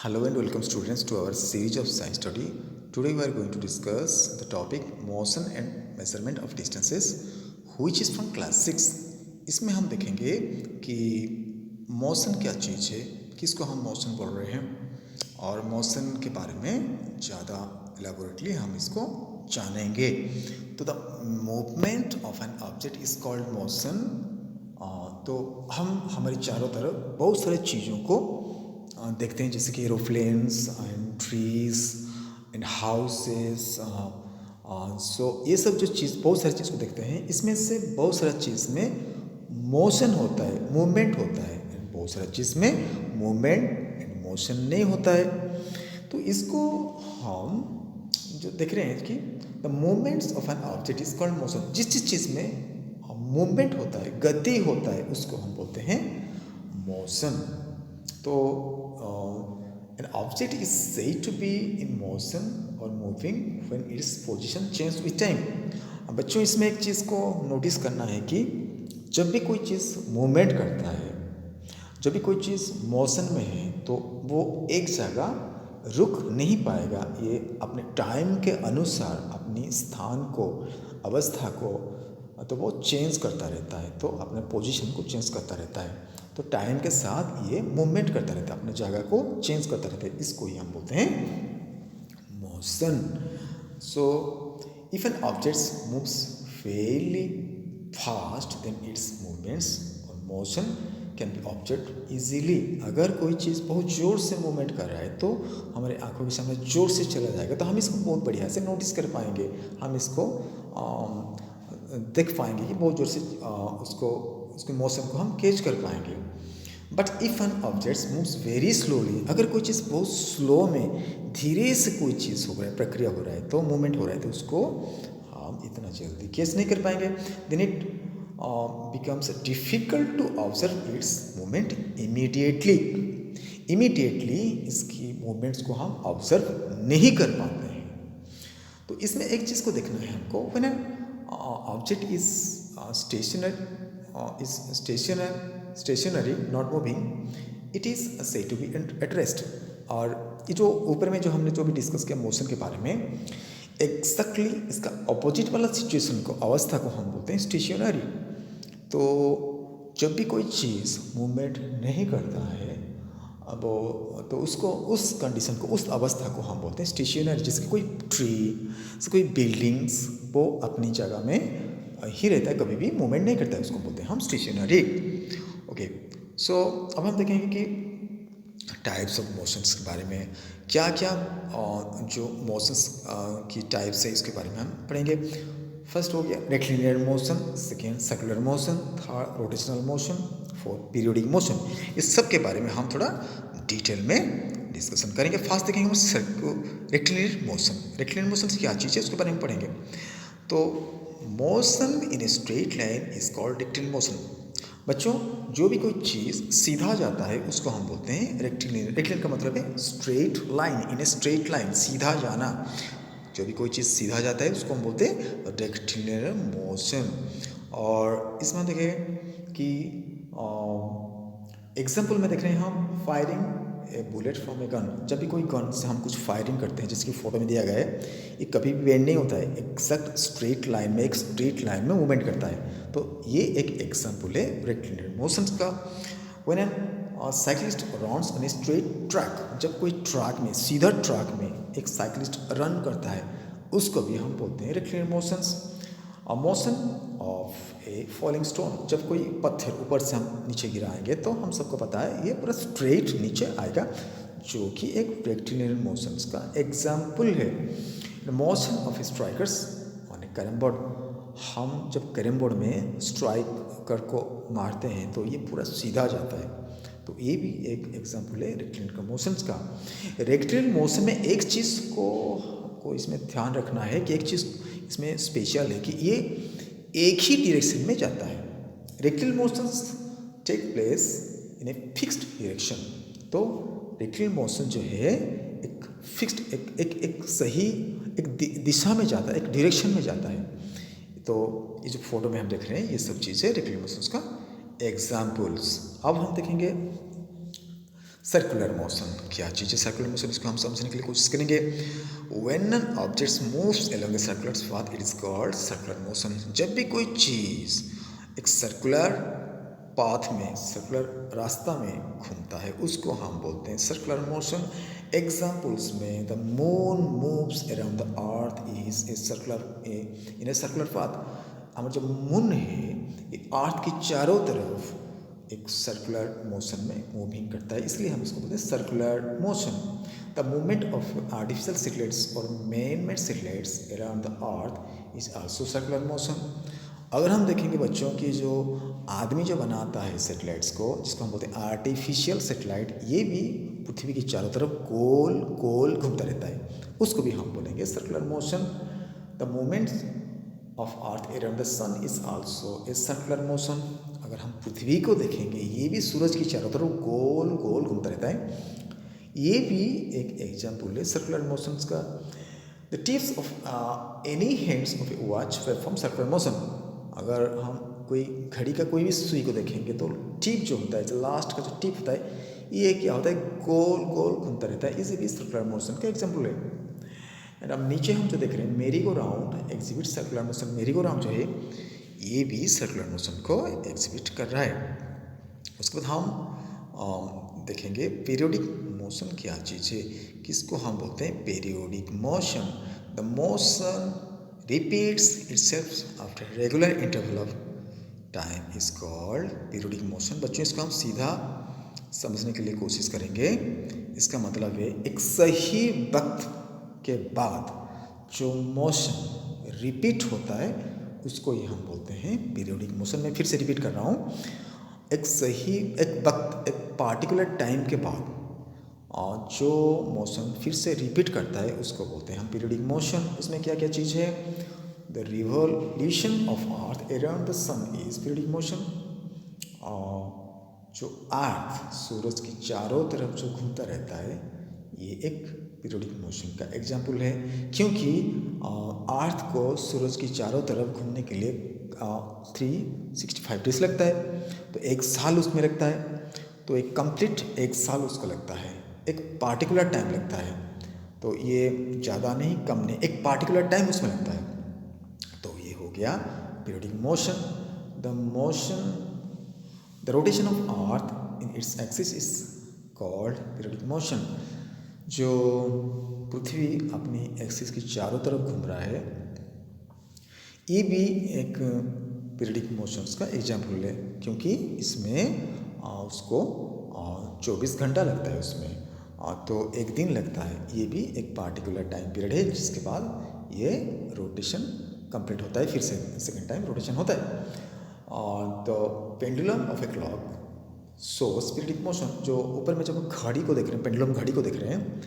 Hello and welcome students to our series of science study. Today we are going to discuss the topic motion and measurement of distances which is from class 6. इसमें हम देखेंगे कि motion क्या चीज़ है, किसको हम motion बोल रहे हैं और मोशन के बारे में ज़्यादा एलाबोरेटली हम इसको जानेंगे. तो the movement of N object is called motion. तो हम हमारी चारों तरफ बहुत सारी चीज़ों को देखते हैं, जैसे कि aeroplanes and trees and houses. So ये सब जो चीज़ बहुत सारी चीज़ को देखते हैं, इसमें से बहुत सारा चीज़ में मोशन होता है, मूवमेंट होता है, एंड बहुत सारा चीज़ में मूवमेंट एंड मोशन नहीं होता है. तो इसको हम जो देख रहे हैं कि the movements of N object is called motion. जिस चीज़ में मूवमेंट होता है, गति होता है, उसको हम बोलते हैं मोशन. तो an object is said to be in motion or moving when its position changes with time. अब बच्चों इसमें एक चीज़ को नोटिस करना है कि जब भी कोई चीज़ मूवमेंट करता है, जब भी कोई चीज़ मोशन में है, तो वो एक जगह रुक नहीं पाएगा. ये अपने टाइम के अनुसार अपनी स्थान को, अवस्था को तो वो चेंज करता रहता है, तो अपने पोजीशन को चेंज करता रहता है. तो टाइम के साथ ये मूवमेंट करता रहता है, अपने जगह को चेंज करता रहता है. इसको ही हम बोलते हैं motion. So if an object moves fairly fast then its movements और motion can be object easily. अगर कोई चीज़ बहुत ज़ोर से मूवमेंट कर रहा है तो हमारे आंखों के सामने ज़ोर से चला जाएगा, तो हम इसको बहुत बढ़िया से नोटिस कर पाएंगे, हम इसको देख पाएंगे कि बहुत ज़ोर से उसके मोशन को हम कैच कर पाएंगे. But if N object moves very slowly, अगर कोई चीज़ बहुत स्लो में धीरे से कोई चीज़ हो रहा है, प्रक्रिया हो रहा है, तो मूवमेंट हो रहा है, तो उसको हम इतना जल्दी कैच नहीं कर पाएंगे. Then it becomes difficult to observe its movement immediately. Immediately इसकी मूवमेंट्स को हम ऑब्जर्व नहीं कर पाते हैं. तो इसमें एक चीज़ को देखना है हमको. When an object is stationary not moving, it is said to be at rest. और ये जो ऊपर में जो हमने जो भी डिस्कस किया मोशन के बारे में, एग्जैक्टली इसका ऑपोजिट वाला सिचुएशन को, अवस्था को हम बोलते हैं स्टेशनरी. तो जब भी कोई चीज़ मूवमेंट नहीं करता है, अब तो उसको, उस कंडीशन को, उस अवस्था को हम बोलते हैं स्टेशनरी. जैसे कोई ट्री, जैसे कोई बिल्डिंग्स, वो अपनी जगह में ही रहता है, कभी भी मूवमेंट नहीं करता है, उसको बोलते हैं हम स्टेशनरी. ओके. सो अब हम देखेंगे कि टाइप्स ऑफ मोशंस के बारे में, क्या क्या जो मोशंस की टाइप्स है, इसके बारे में हम पढ़ेंगे. फर्स्ट हो गया rectilinear motion, second circular motion, third rotational motion, fourth periodic motion. इस सब के बारे में हम थोड़ा डिटेल में डिस्कशन करेंगे. फास्ट देखेंगे हम रेक्टिलिनियर मोशन. रेक्टिलिनियर मोशन क्या चीज़ है, उसके बारे में पढ़ेंगे. तो motion in a straight line is called rectilinear motion. बच्चों, जो भी कोई चीज़ सीधा जाता है उसको हम बोलते हैं रेक्टिलिनियर. रेक्टिलिनियर का मतलब है straight line, in a straight line, सीधा जाना. जो भी कोई चीज़ सीधा जाता है उसको हम बोलते हैं रेक्टिलिनियर मोशन. और इसमें देखें कि एग्जाम्पल में देख रहे हैं हम firing A bullet from a gun. जब भी कोई गन से हम कुछ फायरिंग करते हैं, जिसकी फोटो में दिया गया है, ये कभी भी बेंड नहीं होता है, एग्जैक्ट स्ट्रेट लाइन में, एक स्ट्रेट लाइन में मूवमेंट करता है. तो ये एक एग्जाम्पल है रेक्टिलिनियर मोशंस का. When an cyclist runs on a straight track, जब कोई ट्रैक में, सीधा ट्रैक में एक साइक्लिस्ट रन करता है, उसको भी हम बोलते हैं rectilinear motions. Motion of A falling stone, जब कोई पत्थर ऊपर से हम नीचे गिराएंगे तो हम सबको पता है ये पूरा स्ट्रेट नीचे आएगा, जो कि एक रेक्टिलिनियर मोशंस का एग्जाम्पल है. Motion of strikers on A carrom board, हम जब कैरम बोर्ड में स्ट्राइकर को मारते हैं तो ये पूरा सीधा जाता है, तो ये भी एक एग्जाम्पल है रेक्टिलिनियर मोशंस का. रेक्टिलिनियर मोशन में एक चीज़ को इसमें ध्यान रखना है कि एक चीज़ इसमें स्पेशल है कि ये एक ही डायरेक्शन में जाता है. Rectilinear motions take place in a fixed direction. तो रेक्टिलिनियर मोशन जो है एक फिक्स्ड, एक सही एक दिशा में जाता है, एक डायरेक्शन में जाता है. तो ये जो फोटो में हम देख रहे हैं, ये सब चीज़ें रेक्टिलिनियर मोशंस का एग्जाम्पल्स. अब हम देखेंगे सर्कुलर मोशन क्या चीज़ है सर्कुलर मोशन, इसको हम समझने के लिए कोशिश करेंगे। When an object moves along a circular path it is called circular motion. जब भी कोई चीज़ एक सर्कुलर पाथ में, सर्कुलर रास्ता में घूमता है, उसको हम बोलते हैं सर्कुलर मोशन। एग्जाम्पल्स में the moon moves around the earth is a circular in a circular path. हमारा जो मून है ये अर्थ के चारों तरफ एक सर्कुलर मोशन में मूविंग करता है, इसलिए हम इसको बोलते हैं circular motion. The movement of artificial satellites और man made satellites around the earth is also circular motion. अगर हम देखेंगे बच्चों की जो आदमी जो बनाता है सैटेलाइट्स को, जिसको हम बोलते हैं आर्टिफिशियल सैटेलाइट, ये भी पृथ्वी के चारों तरफ गोल गोल घूमता रहता है, उसको भी हम बोलेंगे circular motion. The movement of earth around the sun is also a circular motion. अगर हम पृथ्वी को देखेंगे, ये भी सूरज की चारों तरफ गोल गोल घूमता रहता है, ये भी एक एग्जाम्पल है सर्कुलर मोशंस का। The tips of any hands of A watch perform circular motion. अगर हम कोई घड़ी का कोई भी सुई को देखेंगे तो टिप जो होता है, जो लास्ट का जो टिप होता है, ये क्या होता है, गोल गोल घूमता रहता है, इसे भी सर्कुलर मोशन का एग्जाम्पल है। एंड अब नीचे हम जो देख रहे हैं मेरी go round exhibit circular motion. मेरी गो राउंड जो है ये भी सर्कुलर मोशन को एग्जिबिट कर रहा है। उसके बाद हम देखेंगे पीरियोडिक मोशन क्या चीज़ है, किसको हम बोलते हैं periodic motion. The motion repeats itself after regular interval of time is called periodic motion. बच्चों इसको हम सीधा समझने के लिए कोशिश करेंगे। इसका मतलब है एक सही वक्त के बाद जो मोशन रिपीट होता है उसको ये हम बोलते हैं पीरियोडिक मोशन। मैं फिर से रिपीट कर रहा हूँ, एक वक्त, एक पार्टिकुलर टाइम के बाद और जो मोशन फिर से रिपीट करता है उसको बोलते हैं हम पीरियोडिक मोशन। इसमें क्या क्या चीज़ है, the revolution of earth around the sun is periodic motion. और जो अर्थ सूरज की चारों तरफ जो घूमता रहता है ये एक पीरियोडिक मोशन का एग्जाम्पल है, क्योंकि अर्थ को सूरज की चारों तरफ घूमने के लिए 365 डेज लगता है, तो एक साल उसमें लगता है, तो एक कंप्लीट एक साल उसको लगता है, एक पार्टिकुलर टाइम लगता है, तो ये ज़्यादा नहीं कम नहीं, एक पार्टिकुलर टाइम उसमें लगता है, तो ये हो गया periodic motion. The rotation of earth in its axis is called periodic motion. जो पृथ्वी अपनी एक्सिस की चारों तरफ घूम रहा है ये भी एक पीरियोडिक मोशंस का एग्जाम्पल है, क्योंकि इसमें उसको 24 घंटा लगता है उसमें, तो एक दिन लगता है। ये भी एक पार्टिकुलर टाइम पीरियड है जिसके बाद ये रोटेशन कंप्लीट होता है, फिर से सेकेंड टाइम रोटेशन होता है। तो pendulum of a clock source periodic motion. जो ऊपर में जब घड़ी को देख रहे हैं, पेंडुलम घड़ी को देख रहे हैं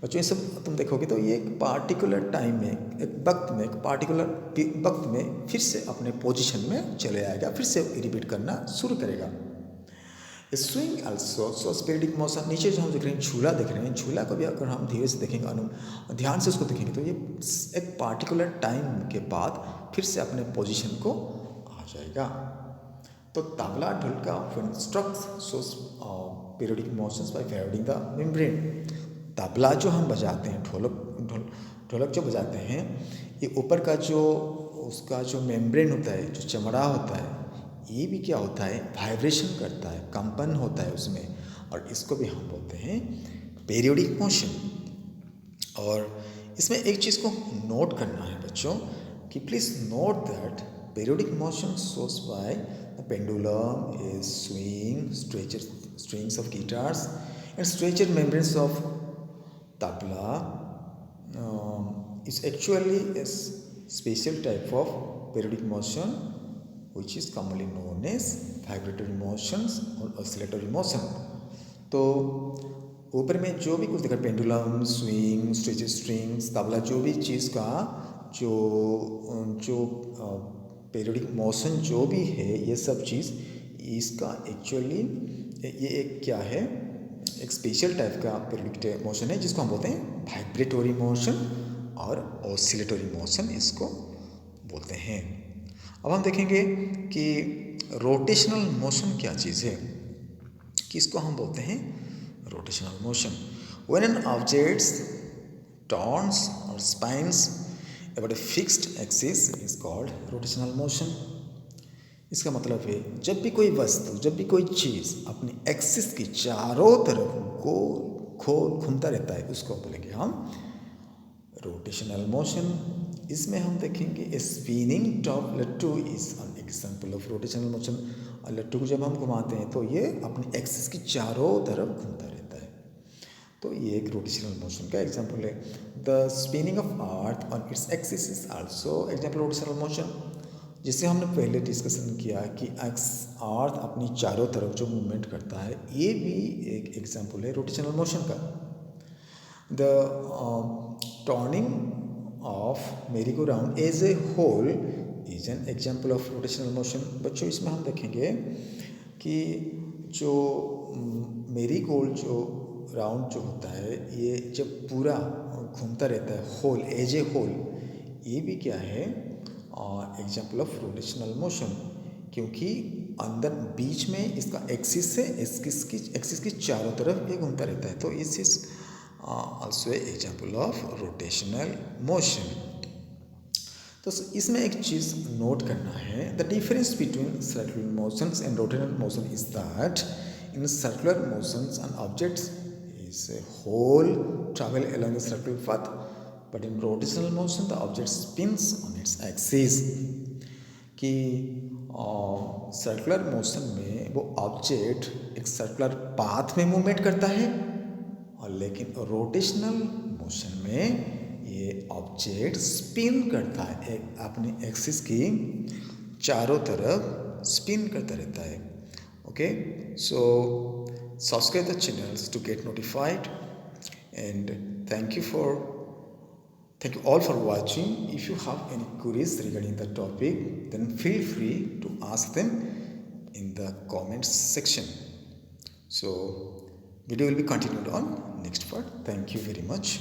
बच्चों, ये सब तुम देखोगे तो ये एक पार्टिकुलर टाइम में, एक वक्त में, एक पार्टिकुलर वक्त में फिर से अपने पोजीशन में चले आएगा, फिर से रिपीट करना शुरू करेगा। Swing also source periodic motion. नीचे जो हम देख रहे हैं झूला देख रहे हैं, झूला को भी अगर हम धीरे से देखेंगे, ध्यान से उसको देखेंगे तो ये एक पार्टिकुलर टाइम के बाद फिर से अपने पोजीशन को आ जाएगा। तो tabla dholka instructs source periodic motions by violating the membrane. Tabla जो हम बजाते हैं, ढोलक जो बजाते हैं, ये ऊपर का जो उसका जो मेम्ब्रेन होता है, जो चमड़ा होता है, ये भी क्या होता है, वाइब्रेशन करता है, कंपन होता है उसमें, और इसको भी हम बोलते हैं पीरियोडिक मोशन। और इसमें एक चीज़ को नोट करना है बच्चों कि please note that periodic motion source by the pendulum is strings of guitars and stretched membranes of tabla is actually a special type of periodic motion which is commonly known as vibratory motions or oscillatory motion. तो ऊपर में जो भी कुछ देखा, pendulum, swing, स्ट्रेचेड strings, tabla, जो भी चीज़ का जो पीरियोडिक मोशन जो भी है, ये सब चीज़ इसका एक्चुअली ये एक क्या है, एक स्पेशल टाइप का पीरियोडिक मोशन है जिसको हम बोलते हैं वाइब्रेटरी मोशन और ऑसिलेटरी मोशन इसको बोलते हैं। अब हम देखेंगे कि रोटेशनल मोशन क्या चीज़ है, कि इसको हम बोलते हैं rotational motion. When an object turns or spins about a fixed axis is called rotational motion. इसका मतलब है जब भी कोई वस्तु, जब भी कोई चीज़ अपनी एक्सिस की चारों तरफ गोल घूमता रहता है, उसको बोलेंगे हम रोटेशनल मोशन. इसमें हम देखेंगे स्पिनिंग टॉप लट्टू is an example of rotational motion. और लट्टू को जब हम घुमाते हैं तो ये अपनी एक्सिस की चारों तरफ घूमता रहता है, तो ये एक रोटेशनल मोशन का एग्जांपल है. The spinning of earth on its axis is also example rotational motion, जिसे हमने पहले डिस्कशन किया कि अर्थ अपनी चारों तरफ जो मूवमेंट करता है, ये भी एक एग्जांपल है रोटेशनल मोशन का. The turning of merry go round as a whole is an example of rotational motion. बच्चों, इसमें हम देखेंगे कि जो मेरी गोल्ड जो राउंड जो होता है, ये जब पूरा घूमता रहता है होल एज ए होल, ये भी क्या है एग्जाम्पल ऑफ रोटेशनल मोशन, क्योंकि अंदर बीच में इसका एक्सिस से एक्सिस की चारों तरफ ये घूमता रहता है, तो इस is also example of rotational motion. तो इसमें एक चीज़ नोट करना है, the difference between circular motions and rotational motion is that in circular motions an object is a whole travel along a circular path, but in rotational motion the object spins on its axis. कि circular motion में वो object एक circular path में movement करता है, और लेकिन rotational motion में ये ऑब्जेक्ट स्पिन करता है, अपनी एक्सिस की चारों तरफ स्पिन करता रहता है. Okay, so subscribe the channels to get notified, and thank you all for watching. If you have any queries regarding the topic, then feel free to ask them in the comments section. So video will be continued on next part. Thank you very much.